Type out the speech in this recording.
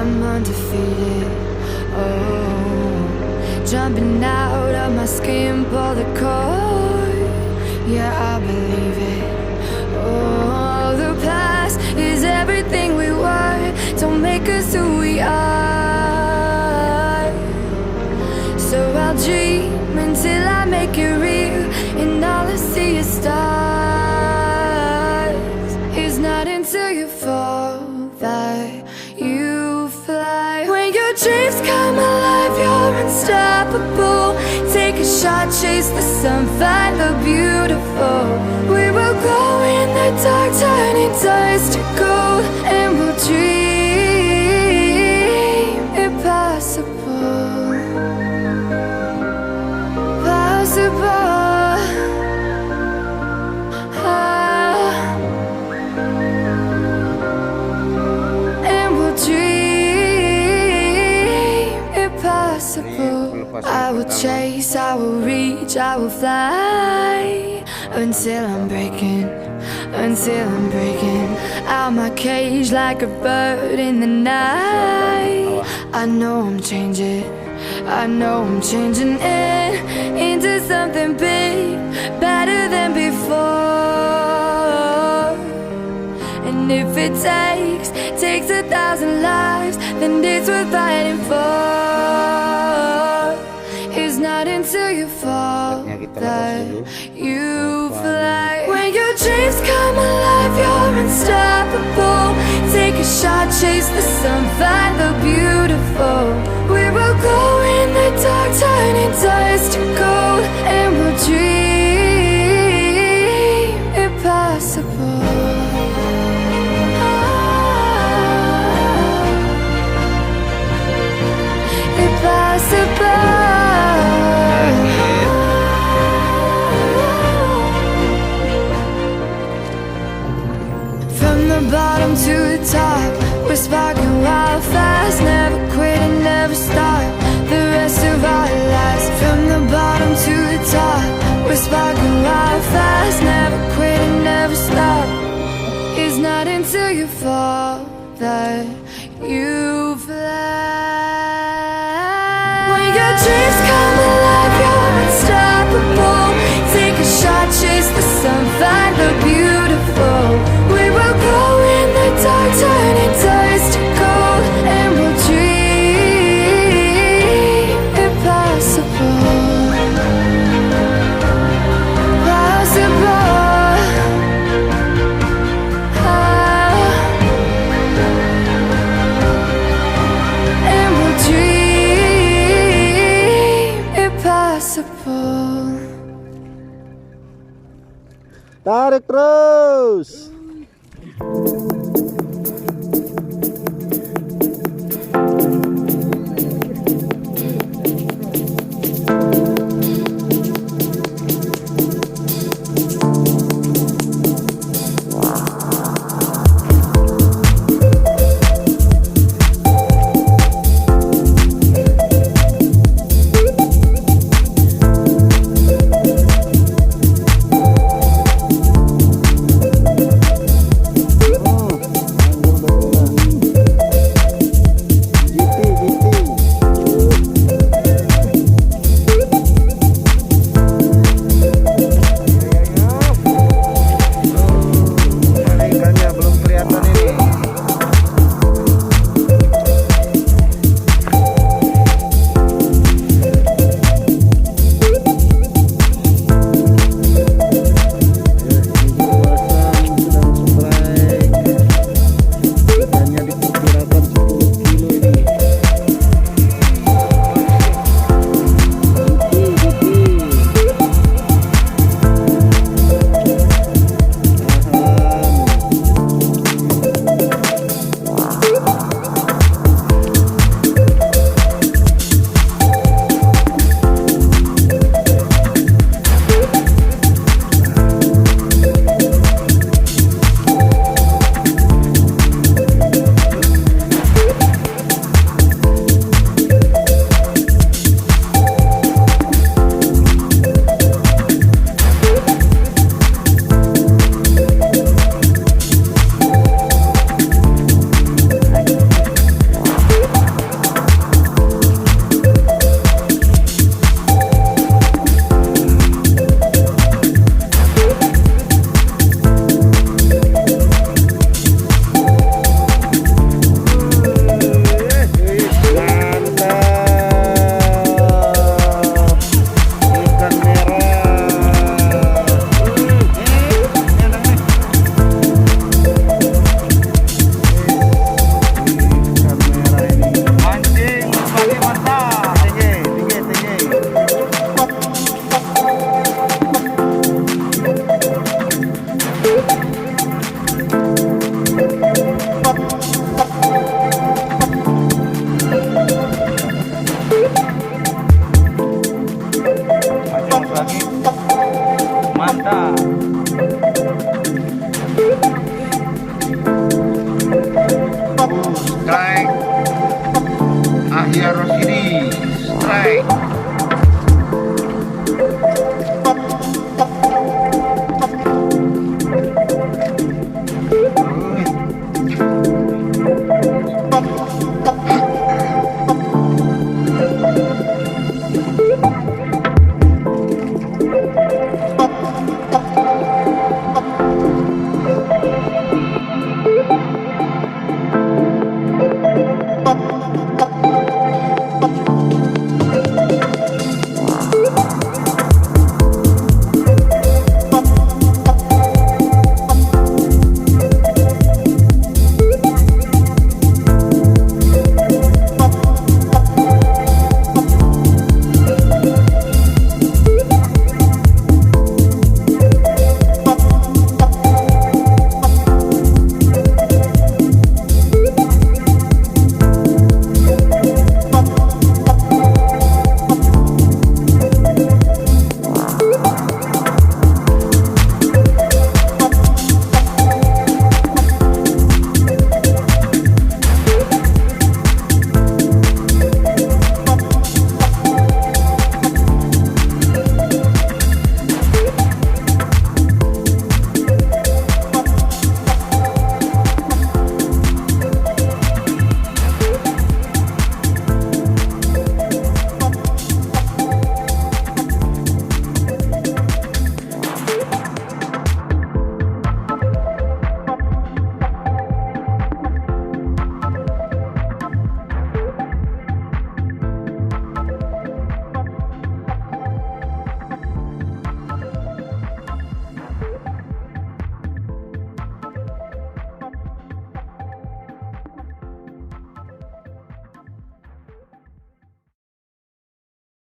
I'm undefeated. Oh, jumping out of my skin, pull the cord. Yeah, I believe it. Oh, the past is everything we were. Don't make us who we are. So I'll dream until I make it real, and all I see is stars. It's not until you fall that you fly. When your dreams come alive, you're unstoppable. Take a shot, chase the sun, find the beautiful. We will go in the dark, turning dust to gold, and we'll dream impossible. Possible. And we'll dream impossible. I will chase, I will reach, I will fly until I'm breaking, until I'm breaking out my cage like a bird in the night. I know I'm changing, I know I'm changing it into something big, better than before. And if it takes 1,000 lives, then it's worth fighting for. It's not until you fall that you fly. When your dreams come alive, you're unstoppable. Take a shot, chase the sun, find the beautiful. We will go in the dark, turning dust to gold, and we'll dream impossible. Impossible. From the bottom to the top, we're sparking wild fast. Never quit and never stop the rest of our lives. From the bottom to the top, we're sparking wild fast. Never quit and never stop. It's not until you fall that you fly. When your dreams come alive, you're unstoppable. Take a shot, chase the sun, find the beautiful. We will go in the dark, turning dust to gold, and we'll dream impossible. Possible. And we'll dream impossible. Tarik terus. Yahya Rosyidi. Strike.